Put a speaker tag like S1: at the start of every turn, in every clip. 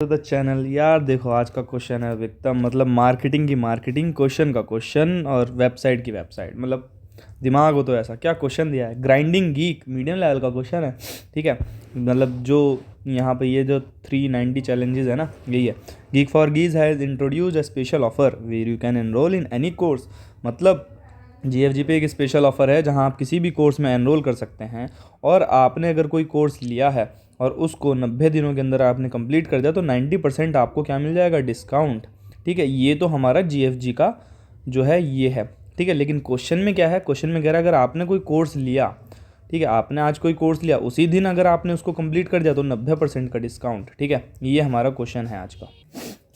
S1: To the channel. यार देखो, आज का क्वेश्चन है एकदम मतलब मार्केटिंग की मार्केटिंग, क्वेश्चन का क्वेश्चन और वेबसाइट की वेबसाइट। मतलब दिमाग हो तो ऐसा क्या क्वेश्चन दिया है। ग्राइंडिंग गीक मीडियम लेवल का क्वेश्चन है। ठीक है, मतलब जो यहाँ पे ये जो 390 चैलेंजेस है ना, यही है। Geek for Geeks has introduce a special offer where you can enrol in any course. मतलब जीएफजी पे एक स्पेशल ऑफ़र है जहां आप किसी भी कोर्स में एनरोल कर सकते हैं। और आपने अगर कोई कोर्स लिया है और उसको 90 दिनों के अंदर आपने कंप्लीट कर दिया तो 90% आपको क्या मिल जाएगा, डिस्काउंट। ठीक है, ये तो हमारा जीएफजी का जो है ये है। ठीक है, लेकिन क्वेश्चन में क्या है, क्वेश्चन में कह रहा है अगर आपने कोई कोर्स लिया, ठीक है, आपने आज कोई कोर्स लिया, उसी दिन अगर आपने उसको कंप्लीट कर दिया तो 90% का डिस्काउंट। ठीक है, ये हमारा क्वेश्चन है आज का।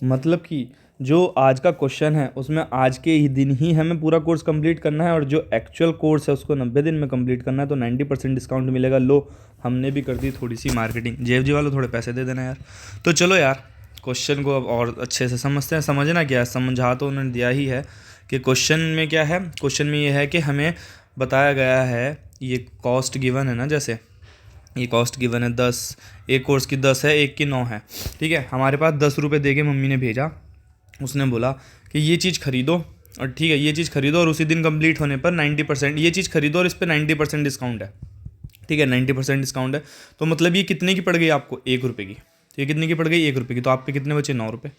S1: मतलब कि जो आज का क्वेश्चन है उसमें आज के ही दिन ही हमें पूरा कोर्स कंप्लीट करना है और जो एक्चुअल कोर्स है उसको 90 दिन में कंप्लीट करना है, तो 90% डिस्काउंट मिलेगा। लो, हमने भी कर दी थोड़ी सी मार्केटिंग। जेएफजी वालों थोड़े पैसे दे देना यार। तो चलो यार, क्वेश्चन को अब और अच्छे से समझते हैं। समझना क्या है, समझा तो उन्होंने दिया ही है कि क्वेश्चन में क्या है। क्वेश्चन में ये है कि हमें बताया गया है, ये कॉस्ट गिवन है ना, जैसे ये कॉस्ट गिवन है 10, एक कोर्स की 10 है, एक की 9 है। ठीक है, हमारे पास 10 रुपये दे के मम्मी ने भेजा। उसने बोला कि ये चीज़ खरीदो, और ठीक है ये चीज़ खरीदो और उसी दिन कंप्लीट होने पर 90% ये चीज़ खरीदो और इस पर 90% डिस्काउंट है। ठीक है, 90% डिस्काउंट है। तो मतलब ये कितने की पड़ गई आपको, 1 रुपये की। तो ये कितने की पड़ गई, 1 रुपये की। तो आपके कितने बचे, 9 रुपये।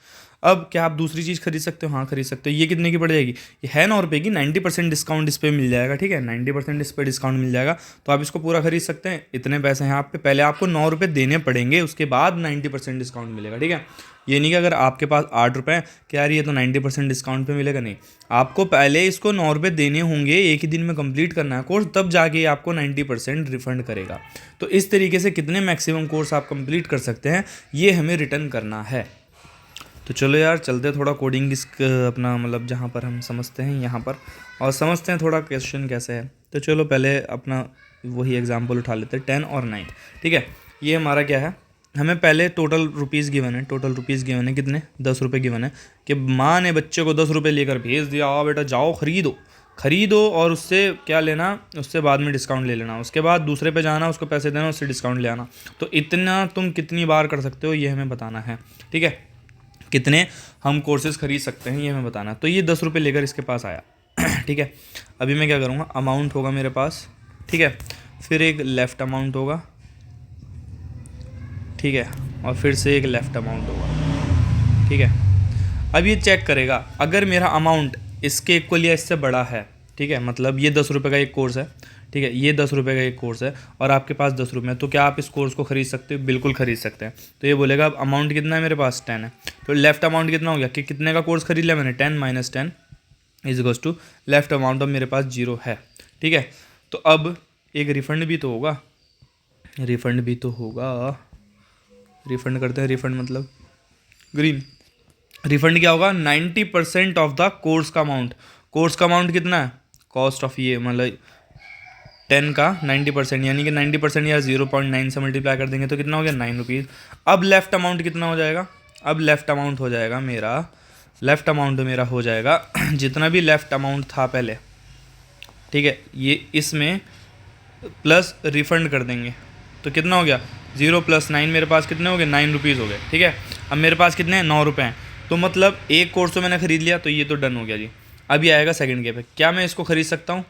S1: अब क्या आप दूसरी चीज़ खरीद सकते हो, हाँ खरीद सकते हो। ये कितने की पड़ जाएगी, ये है 9 रुपये की, 90% डिस्काउंट इस पर मिल जाएगा। ठीक है, 90% इस पर डिस्काउंट मिल जाएगा, तो आप इसको पूरा खरीद सकते हैं। इतने पैसे हैं आप पे, पहले आपको 9 रुपये देने पड़ेंगे, उसके बाद 90% डिस्काउंट मिलेगा। ठीक है, ये नहीं कि अगर आपके पास 8 रुपये हैं कि यार ये तो 90% डिस्काउंट पे मिलेगा, नहीं। आपको पहले इसको 9 रुपये देने होंगे, एक ही दिन में कंप्लीट करना है कोर्स, तब जाके आपको 90% रिफंड करेगा। तो इस तरीके से कितने मैक्सिमम कोर्स आप कंप्लीट कर सकते हैं, ये हमें रिटर्न करना है। तो चलो यार, चलते थोड़ा कोडिंग इस अपना मतलब जहाँ पर हम समझते हैं यहाँ पर, और समझते हैं थोड़ा क्वेश्चन कैसे है। तो चलो पहले अपना वही एग्जांपल उठा लेते हैं, 10 और 9। ठीक है, ये हमारा क्या है, हमें पहले टोटल रुपीज़ गिवन है। टोटल रुपीज़ गिवन है कितने, 10 रुपये गिवन है कि माँ ने बच्चे को 10 रुपये लेकर भेज दिया, आओ बेटा जाओ खरीदो खरीदो, और उससे क्या लेना, उससे बाद में डिस्काउंट ले लेना, उसके बाद दूसरे पे जाना, उसको पैसे देना, उससे डिस्काउंट ले आना। तो इतना तुम कितनी बार कर सकते हो, ये हमें बताना है। ठीक है, कितने हम कोर्सेज खरीद सकते हैं, ये हमें बताना है। तो ये 10 रुपये लेकर इसके पास आया। ठीक है, अभी मैं क्या करूँगा, अमाउंट होगा मेरे पास। ठीक है, फिर एक लेफ़्ट अमाउंट होगा। ठीक है, और फिर से एक लेफ़्ट अमाउंट होगा। ठीक है, अब ये चेक करेगा अगर मेरा अमाउंट इसके इक्वल या इससे बड़ा है। ठीक है, मतलब ये 10 रुपये का एक कोर्स है। ठीक है, ये 10 रुपये का एक कोर्स है और आपके पास 10 रुपये है, तो क्या आप इस कोर्स को खरीद सकते हो, बिल्कुल खरीद सकते हैं। तो ये बोलेगा अब अमाउंट कितना है मेरे पास, 10 है। तो लेफ्ट अमाउंट कितना हो गया कि कितने का कोर्स खरीद लिया मैंने, 10 minus 10 is equals to left amount, अब मेरे पास 0 है। ठीक है, तो अब एक रिफ़ंड भी तो होगा, रिफ़ंड भी तो होगा। रिफ़ंड करते हैं, रिफ़ंड मतलब ग्रीन। रिफंड क्या होगा, 90% ऑफ द कोर्स का अमाउंट। कोर्स का अमाउंट कितना है, कॉस्ट ऑफ ये मतलब 10 का 90%, यानी कि 90% या 0.9 से मल्टीप्लाई कर देंगे तो कितना हो गया, 9 रुपीज़। अब लेफ़्ट अमाउंट कितना हो जाएगा, अब लेफ़्ट अमाउंट हो जाएगा मेरा, लेफ़्ट अमाउंट मेरा हो जाएगा जितना भी लेफ़्ट अमाउंट था पहले। ठीक है, ये इसमें प्लस रिफ़ंड कर देंगे तो कितना हो गया, 0 + 9 मेरे पास कितने हो गए, 9 रुपीज़ हो गए। ठीक है, अब मेरे पास कितने हैं, 9 रुपये हैं। तो मतलब एक कोर्स तो मैंने ख़रीद लिया, तो ये तो डन हो गया जी। अब ये आएगा सेकंड के पे, क्या मैं इसको ख़रीद सकता हूँ।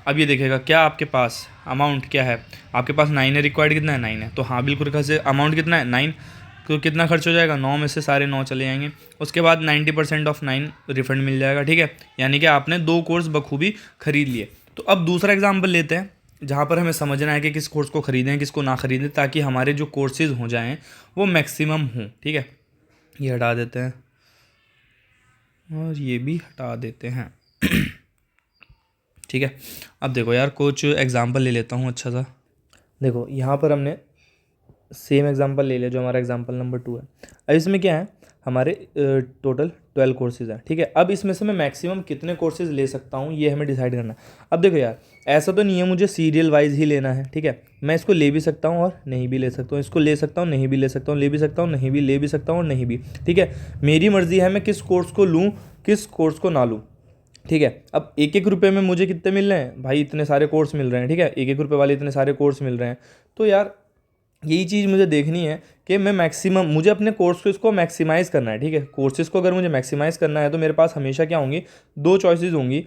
S1: अब ये देखेगा क्या आपके पास अमाउंट क्या है, आपके पास 9 है, रिक्वायर्ड कितना है, 9 है। तो हाँ बिल्कुल कैसे, अमाउंट कितना है 9, तो कितना खर्च हो जाएगा, 9 में से सारे 9 चले जाएंगे। उसके बाद 90% ऑफ 9 रिफंड मिल जाएगा। ठीक है, यानी कि आपने 2 कोर्स बखूबी खरीद लिए। तो अब दूसरा एग्जाम्पल लेते हैं जहाँ पर हमें समझना है कि किस कोर्स को ख़रीदें किसको ना ख़रीदें, ताकि हमारे जो कोर्सेज़ हो जाएं वो मैक्सिमम हों। ठीक है, ये हटा देते हैं और ये भी हटा देते हैं। ठीक है, अब देखो यार कुछ एग्जांपल ले लेता हूँ अच्छा सा। देखो यहाँ पर हमने सेम एग्जांपल ले लिया जो हमारा एग्जांपल नंबर 2 है। अब इसमें क्या है, हमारे टोटल 12 कोर्सेज़ हैं। ठीक है, अब इसमें से मैं मैक्सिमम कितने कोर्सेज़ ले सकता हूँ ये हमें डिसाइड करना है। अब देखो यार, ऐसा तो नहीं है मुझे सीरियल वाइज ही लेना है। ठीक है, मैं इसको ले भी सकता हूँ और नहीं भी ले सकता हूँ, इसको ले सकता हूँ नहीं भी ले सकता हूँ, ले भी सकता हूँ नहीं भी, ले भी सकता हूँ और नहीं भी। ठीक है, मेरी मर्ज़ी है मैं किस कोर्स को लूँ किस कोर्स को ना लूँ। ठीक है, अब 1-1 रुपये में मुझे कितने मिल रहे हैं भाई, इतने सारे कोर्स मिल रहे हैं। ठीक है, 1-1 रुपये वाले इतने सारे कोर्स मिल रहे हैं। तो यार यही चीज़ मुझे देखनी है कि मैं मैक्सिमम, मुझे अपने कोर्स को इसको मैक्सिमाइज़ करना है, ठीक है। कोर्सेज़ को अगर मुझे मैक्सिमाइज़ करना है तो मेरे पास हमेशा क्या होंगी, दो चॉइसेस होंगी,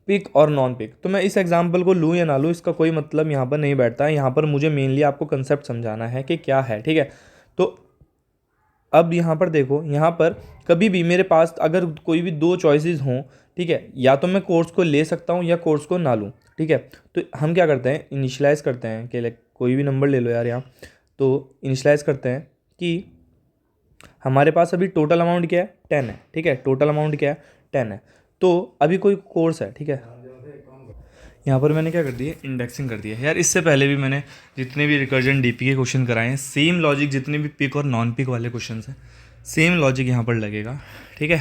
S1: पिक और नॉन पिक। तो मैं इस एग्जांपल को लूँ या ना लूँ इसका कोई मतलब यहाँ पर नहीं बैठता है। यहाँ पर मुझे मेनली आपको कंसेप्ट समझाना है कि क्या है, ठीक है। तो अब यहाँ पर देखो, यहाँ पर कभी भी मेरे पास अगर कोई भी दो चॉइसेस हों, ठीक है, या तो मैं कोर्स को ले सकता हूँ या कोर्स को ना लूँ, ठीक है। तो हम क्या करते हैं, इनिशलाइज करते हैं कि लाइक कोई भी नंबर ले लो यार यहाँ, तो इनिशलाइज करते हैं कि हमारे पास अभी टोटल अमाउंट क्या है, 10 है, ठीक है। टोटल अमाउंट क्या है, 10 है। तो अभी कोई कोर्स है, ठीक है। यहाँ पर मैंने क्या कर दिया, इंडेक्सिंग कर दिया यार। इससे पहले भी मैंने जितने भी रिकर्जन डीपी के क्वेश्चन कराए हैं, सेम लॉजिक, जितने भी पिक और नॉन पिक वाले क्वेश्चन हैं, सेम लॉजिक यहाँ पर लगेगा, ठीक है।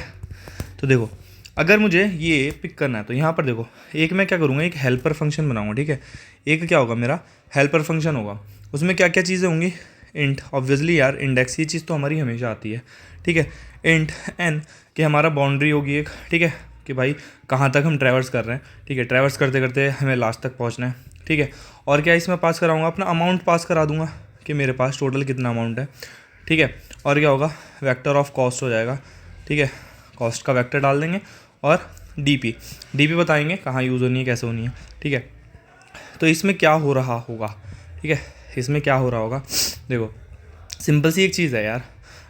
S1: तो देखो, अगर मुझे ये पिक करना है तो यहाँ पर देखो, एक मैं क्या करूँगा, एक हेल्पर फंक्शन बनाऊँगा, ठीक है। एक क्या होगा मेरा हेल्पर फंक्शन होगा, उसमें क्या क्या चीज़ें होंगी, इंट, ऑब्वियसली यार इंडेक्स, ये चीज़ तो हमारी हमेशा आती है, ठीक है। इंट एन कि हमारा बाउंड्री होगी एक, ठीक है, कि भाई कहाँ तक हम ट्रैवर्स कर रहे हैं, ठीक है। ट्रैवर्स करते करते हमें लास्ट तक पहुँचना है, ठीक है। और क्या इसमें पास कराऊंगा, अपना अमाउंट पास करा दूंगा कि मेरे पास टोटल कितना अमाउंट है, ठीक है। और क्या होगा, वेक्टर ऑफ कॉस्ट हो जाएगा, ठीक है। कॉस्ट का वेक्टर डाल देंगे और डीपी बताएंगे कहाँ यूज़ होनी है, कैसे होनी है, ठीक है। तो इसमें क्या हो रहा होगा, ठीक है, इसमें क्या हो रहा होगा, देखो सिंपल सी एक चीज़ है यार।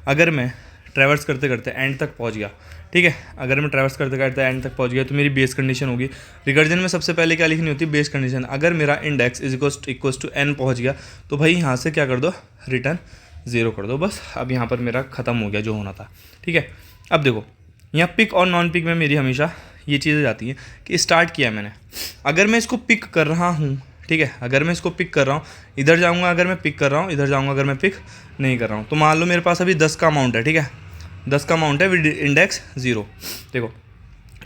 S1: अगर मैं ट्रैवर्स करते करते एंड तक पहुंच गया, ठीक है, अगर मैं ट्रैवर्स करते करते एंड तक पहुंच गया तो मेरी बेस कंडीशन होगी। रिकर्जन में सबसे पहले क्या लिखनी होती है, बेस कंडीशन। अगर मेरा इंडेक्स इक्वल्स टू एन पहुंच गया तो भाई यहाँ से क्या कर दो, रिटर्न 0 कर दो, बस। अब यहाँ पर मेरा ख़त्म हो गया जो होना था, ठीक है। अब देखो, यहाँ पिक और नॉन पिक में मेरी हमेशा ये चीज़ें जाती हैं कि स्टार्ट किया मैंने, अगर मैं इसको पिक कर रहा हूँ, ठीक है, अगर मैं इसको पिक कर रहा हूँ, इधर जाऊँगा अगर मैं पिक कर रहा हूँ, इधर जाऊँगा अगर मैं पिक नहीं कर रहा हूँ, तो मान लो मेरे पास अभी 10 का अमाउंट है, ठीक है, 10 का अमाउंट है विद इंडेक्स 0। देखो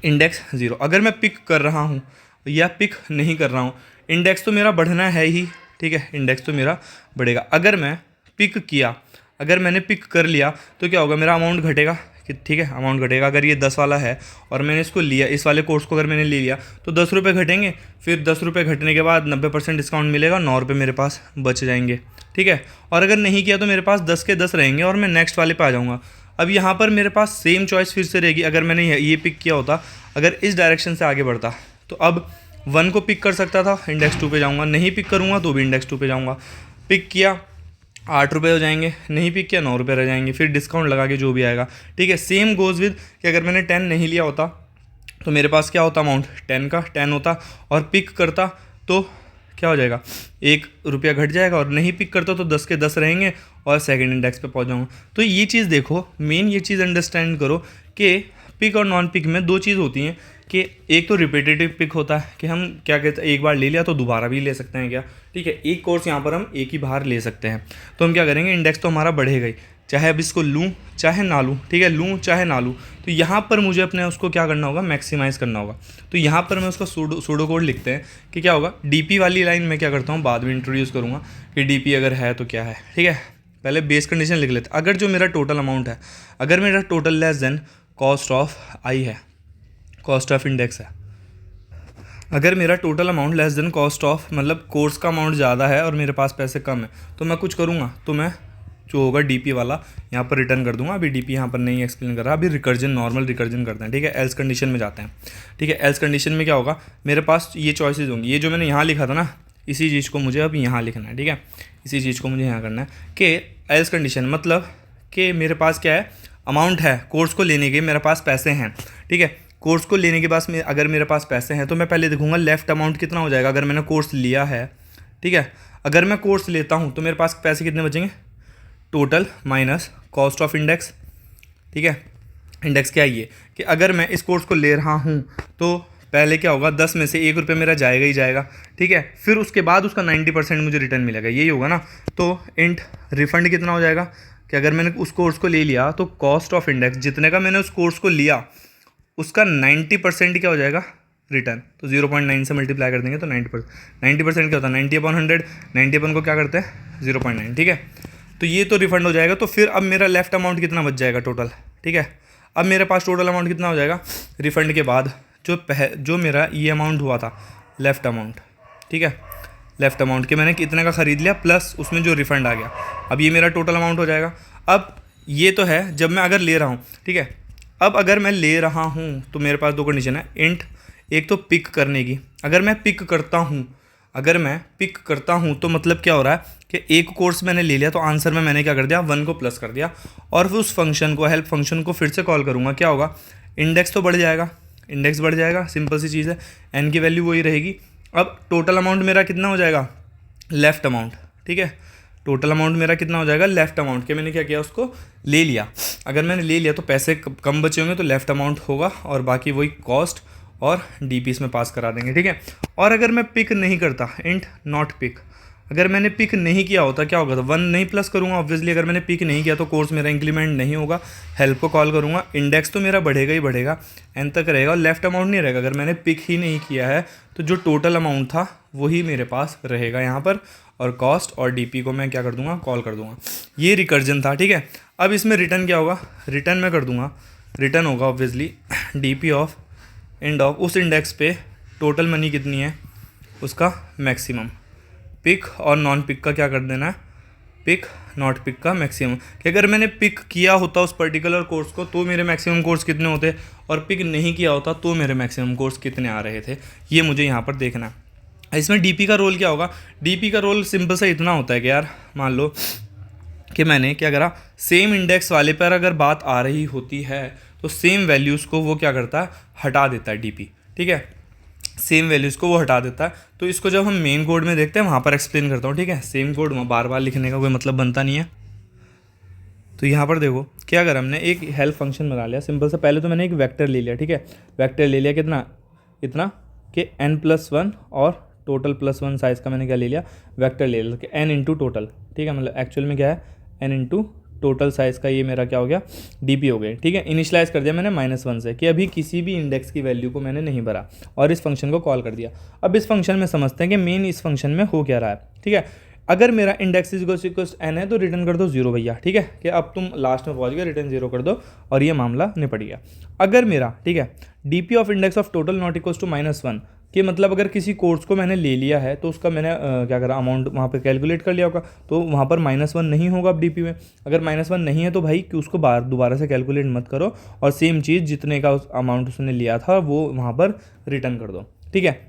S1: इंडेक्स 0, अगर मैं पिक कर रहा हूँ या पिक नहीं कर रहा हूँ, इंडेक्स तो मेरा बढ़ना है ही, ठीक है, इंडेक्स तो मेरा बढ़ेगा। अगर मैं पिक किया, अगर मैंने पिक कर लिया तो क्या होगा, मेरा अमाउंट घटेगा, कि ठीक है, अमाउंट घटेगा। अगर ये 10 वाला है और मैंने इसको लिया, इस वाले कोर्स को अगर मैंने ले लिया तो 10 रुपये घटेंगे, फिर 10 रुपये घटने के बाद 90% डिस्काउंट मिलेगा, 9 रुपये मेरे पास बच जाएंगे, ठीक है। और अगर नहीं किया तो मेरे पास 10 के 10 रहेंगे और मैं नेक्स्ट वाले पे आ जाऊँगा। अब यहाँ पर मेरे पास सेम चॉइस फिर से रहेगी। अगर मैंने ये पिक किया होता, अगर इस डायरेक्शन से आगे बढ़ता तो अब 1 को पिक कर सकता था, इंडेक्स 2 पे जाऊँगा, नहीं पिक करूँगा तो भी इंडेक्स 2 पे जाऊँगा। पिक किया 8 रुपये हो जाएंगे, नहीं पिक किया 9 रुपये रह जाएंगे, फिर डिस्काउंट लगा के जो भी आएगा, ठीक है। सेम गोज़ विद कि अगर मैंने 10 नहीं लिया होता तो मेरे पास क्या होता, अमाउंट 10 का 10 होता, और पिक करता तो क्या हो जाएगा, 1 रुपया घट जाएगा, और नहीं पिक करता तो 10 के 10 रहेंगे और सेकंड इंडेक्स पे पहुंच जाऊंगा। तो ये चीज़ देखो, मेन ये चीज़ अंडरस्टैंड करो कि पिक और नॉन पिक में दो चीज़ होती हैं, कि एक तो रिपीटेटिव पिक होता है कि हम क्या कहते हैं, एक बार ले लिया तो दोबारा भी ले सकते हैं क्या, ठीक है। एक कोर्स यहाँ पर हम एक ही बार ले सकते हैं, तो हम क्या करेंगे, इंडेक्स तो हमारा बढ़ेगा ही, चाहे अब इसको लूँ चाहे ना लूँ, ठीक है, लूँ चाहे ना लूँ। तो यहाँ पर मुझे अपने उसको क्या करना होगा, मैक्सिमाइज़ करना होगा। तो यहाँ पर मैं उसका सूडो कोड लिखते हैं कि क्या होगा, डीपी वाली लाइन मैं क्या करता हूँ, बाद में इंट्रोड्यूस करूँगा कि डीपी अगर है तो क्या है, ठीक है। पहले बेस कंडीशन लिख लेते हैं। अगर जो मेरा टोटल अमाउंट है, अगर मेरा total less than cost of I है, कॉस्ट ऑफ इंडेक्स है, अगर मेरा total amount less than cost of, मतलब कोर्स का अमाउंट ज़्यादा है और मेरे पास पैसे कम है, तो मैं कुछ करूँगा, तो मैं जो होगा डीपी वाला यहाँ पर रिटर्न कर दूंगा। अभी डीपी यहाँ पर नहीं एक्सप्लेन कर रहा, अभी रिकर्जन, नॉर्मल रिकर्जन करते हैं, ठीक है। एल्स कंडीशन में जाते हैं, ठीक है। एल्स कंडीशन में क्या होगा, मेरे पास ये चॉइसेस होंगी, ये जो मैंने यहाँ लिखा था ना, इसी चीज़ को मुझे अब यहाँ लिखना है, ठीक है। इसी चीज़ को मुझे यहाँ करना है कि एल्स कंडीशन मतलब कि मेरे पास क्या है, अमाउंट है, कोर्स को लेने के मेरे पास पैसे हैं, ठीक है। कोर्स को लेने के बाद अगर मेरे पास पैसे हैं तो मैं पहले देखूंगा लेफ़्ट अमाउंट कितना हो जाएगा, अगर मैंने कोर्स लिया है, ठीक है। अगर मैं कोर्स लेता हूँ तो मेरे पास पैसे कितने बचेंगे, total minus cost of index, ठीक है। इंडेक्स क्या है ये, कि अगर मैं इस कोर्स को ले रहा हूँ तो पहले क्या होगा, 10 में से 1 रुपये मेरा जाएगा ही जाएगा, ठीक है। फिर उसके बाद उसका 90% मुझे रिटर्न मिलेगा, यही होगा ना। तो इंट रिफंड कितना हो जाएगा, कि अगर मैंने उस कोर्स को ले लिया तो कॉस्ट ऑफ इंडेक्स जितने का मैंने उस कोर्स को लिया उसका 90% क्या हो जाएगा, रिटर्न। तो 0.9 से मल्टीप्लाई कर देंगे तो 90% क्या होता है, 90/100, 90 को क्या करते हैं 0.9, ठीक है। तो ये तो रिफंड हो जाएगा। तो फिर अब मेरा लेफ्ट अमाउंट कितना बच जाएगा टोटल, ठीक है। अब मेरे पास टोटल अमाउंट कितना हो जाएगा रिफंड के बाद, जो मेरा ये अमाउंट हुआ था लेफ़्ट अमाउंट, ठीक है, लेफ्ट अमाउंट के मैंने कितने का ख़रीद लिया प्लस उसमें जो रिफ़ंड आ गया, अब ये मेरा टोटल अमाउंट हो जाएगा। अब ये तो है जब मैं अगर ले रहा हूँ, ठीक है। अब अगर मैं ले रहा हूँ तो मेरे पास दो कंडीशन है, इंट एक तो पिक करने की, अगर मैं पिक करता हूँ तो मतलब क्या हो रहा है कि एक कोर्स मैंने ले लिया तो आंसर में मैंने क्या कर दिया 1 को प्लस कर दिया, और फिर उस फंक्शन को, हेल्प फंक्शन को फिर से कॉल करूँगा, क्या होगा, इंडेक्स तो बढ़ जाएगा, सिंपल सी चीज़ है, एन की वैल्यू वही रहेगी। अब टोटल अमाउंट मेरा कितना हो जाएगा, लेफ़्ट अमाउंट, ठीक है, टोटल अमाउंट मेरा कितना हो जाएगा लेफ़्ट अमाउंट के, मैंने क्या किया उसको ले लिया। अगर मैंने ले लिया तो पैसे कम बचे होंगे तो लेफ़्ट अमाउंट होगा, और बाकी वही कॉस्ट और डीपी इसमें पास करा देंगे, ठीक है। और अगर मैं पिक नहीं करता, इंट नॉट पिक, अगर मैंने पिक नहीं किया होता क्या होगा, तो 1 नहीं प्लस करूँगा ऑब्वियसली, अगर मैंने पिक नहीं किया तो कोर्स मेरा इंक्रीमेंट नहीं होगा, हेल्प को कॉल करूँगा, इंडेक्स तो मेरा बढ़ेगा ही बढ़ेगा, एन तक रहेगा, और लेफ़्ट अमाउंट नहीं रहेगा। अगर मैंने पिक ही नहीं किया है तो जो टोटल अमाउंट था वही मेरे पास रहेगा यहाँ पर, और कॉस्ट और डीपी को मैं क्या कर दूँगा, कॉल कर दूँगा। ये रिकर्जन था, ठीक है। अब इसमें रिटर्न क्या होगा, रिटर्न मैं कर दूँगा, रिटर्न होगा obviously DP of end of उस इंडेक्स पे टोटल मनी कितनी है उसका मैक्सिमम, पिक और नॉन पिक का क्या कर देना है, पिक नॉट पिक का मैक्सिमम, कि अगर मैंने पिक किया होता उस पर्टिकुलर कोर्स को तो मेरे मैक्सिमम कोर्स कितने होते, और पिक नहीं किया होता तो मेरे मैक्सिमम कोर्स कितने आ रहे थे, ये मुझे यहाँ पर देखना है। इसमें डीपी का रोल क्या होगा, डीपी का रोल सिंपल सा इतना होता है कि यार मान लो कि मैंने क्या करा, सेम इंडेक्स वाले पर अगर बात आ रही होती है तो सेम वैल्यूज़ को वो क्या करता है, हटा देता है डीपी, ठीक है, सेम वैल्यूज़ को वो हटा देता है। तो इसको जब हम मेन कोड में देखते हैं वहाँ पर एक्सप्लेन करता हूँ, ठीक है, सेम कोड बार बार लिखने का कोई मतलब बनता नहीं है। तो यहाँ पर देखो क्या अगर हमने एक हेल्प फंक्शन बना लिया सिंपल सा, पहले तो मैंने एक वेक्टर ले लिया, ठीक है, वेक्टर ले लिया कितना, इतना कि n+1 और टोटल +1 साइज़ का मैंने क्या ले लिया, वेक्टर ले लिया कि n इंटू टोटल, ठीक है, मतलब एक्चुअल में क्या है n इंटू टोटल साइज़ का, ये मेरा क्या हो गया डीपी हो गया, ठीक है। इनिशलाइज कर दिया मैंने -1 से कि अभी किसी भी इंडेक्स की वैल्यू को मैंने नहीं भरा, और इस फंक्शन को कॉल कर दिया। अब इस फंक्शन में समझते हैं कि मेन इस फंक्शन में हो क्या रहा है, ठीक है। अगर मेरा इंडेक्स इक्वल्स n है तो रिटर्न कर दो 0 भैया, ठीक है, कि अब तुम लास्ट में पहुंच गए, रिटर्न 0 कर दो और ये मामला निपट गया। अगर मेरा, ठीक है, DP of index of total not equals to -1, कि मतलब अगर किसी कोर्स को मैंने ले लिया है तो उसका मैंने क्या करा, अमाउंट वहाँ पे कैलकुलेट कर लिया होगा, तो वहाँ पर -1 नहीं होगा अब डीपी में। अगर -1 नहीं है तो भाई कि उसको दोबारा से कैलकुलेट मत करो, और सेम चीज़ जितने का उस अमाउंट उसने लिया था वो वहाँ पर रिटर्न कर दो, ठीक है।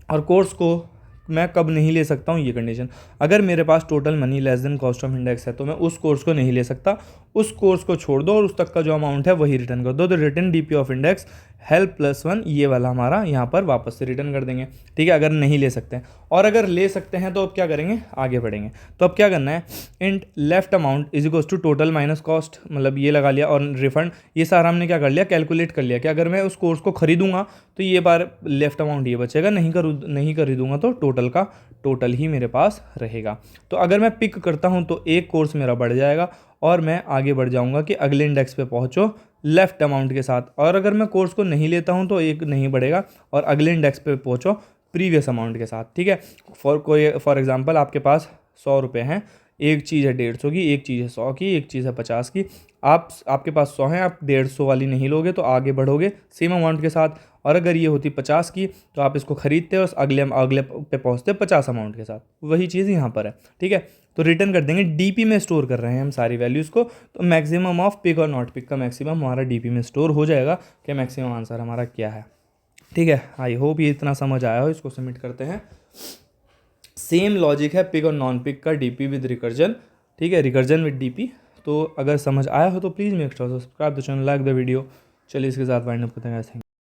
S1: और कोर्स को मैं कब नहीं ले सकता हूँ, ये कंडीशन, अगर मेरे पास total money less than cost of index है तो मैं उस कोर्स को नहीं ले सकता, उस कोर्स को छोड़ दो और उस तक का जो अमाउंट है वही रिटर्न कर दो। तो return DP of index help +1 ये वाला हमारा यहाँ पर वापस से रिटर्न कर देंगे, ठीक है, अगर नहीं ले सकते हैं। और अगर ले सकते हैं तो अब क्या करेंगे, आगे बढ़ेंगे। तो अब क्या करना है, int left amount is equals to total minus cost, मतलब ये लगा लिया, और रिफंड ये सारा हमने क्या कर लिया, कैलकुलेट कर लिया कि अगर मैं उस कोर्स को खरीदूंगा तो ये बार लेफ्ट अमाउंट ये बचेगा, नहीं खरीदूंगा तो टोटल का टोटल ही मेरे पास रहेगा। तो अगर मैं पिक करता हूँ तो एक कोर्स मेरा बढ़ जाएगा और मैं आगे बढ़ जाऊँगा कि अगले इंडेक्स पे पहुँचो लेफ़्ट अमाउंट के साथ, और अगर मैं कोर्स को नहीं लेता हूँ तो एक नहीं बढ़ेगा और अगले इंडेक्स पे पहुँचो प्रीवियस अमाउंट के साथ, ठीक है। फॉर एग्जांपल आपके पास 100 रुपये हैं, एक चीज़ है 150 की, एक चीज़ है 100 की, एक चीज़ है 50 की, आपके पास 100 है, आप 150 वाली नहीं लोगे तो आगे बढ़ोगे सेम अमाउंट के साथ, और अगर ये होती 50 की तो आप इसको खरीदते हो, अगले पे पहुँचते 50 अमाउंट के साथ। वही चीज़ यहाँ पर है, ठीक है। तो रिटर्न कर देंगे, डीपी में स्टोर कर रहे हैं हम सारी वैल्यूज़ को, तो मैक्सिमम ऑफ पिक और नॉट पिक का मैक्सिमम हमारा डीपी में स्टोर हो जाएगा कि मैक्सिमम आंसर हमारा क्या है, ठीक है। आई होप ये इतना समझ आया हो। इसको सबमिट करते हैं। सेम लॉजिक है पिक और नॉन पिक का, डीपी विद रिकर्जन, ठीक है, रिकर्जन विद डीपी। तो अगर समझ आया हो तो please make sure subscribe the channel, like the video. चलिए इसके साथ वाइंड अप करते हैं।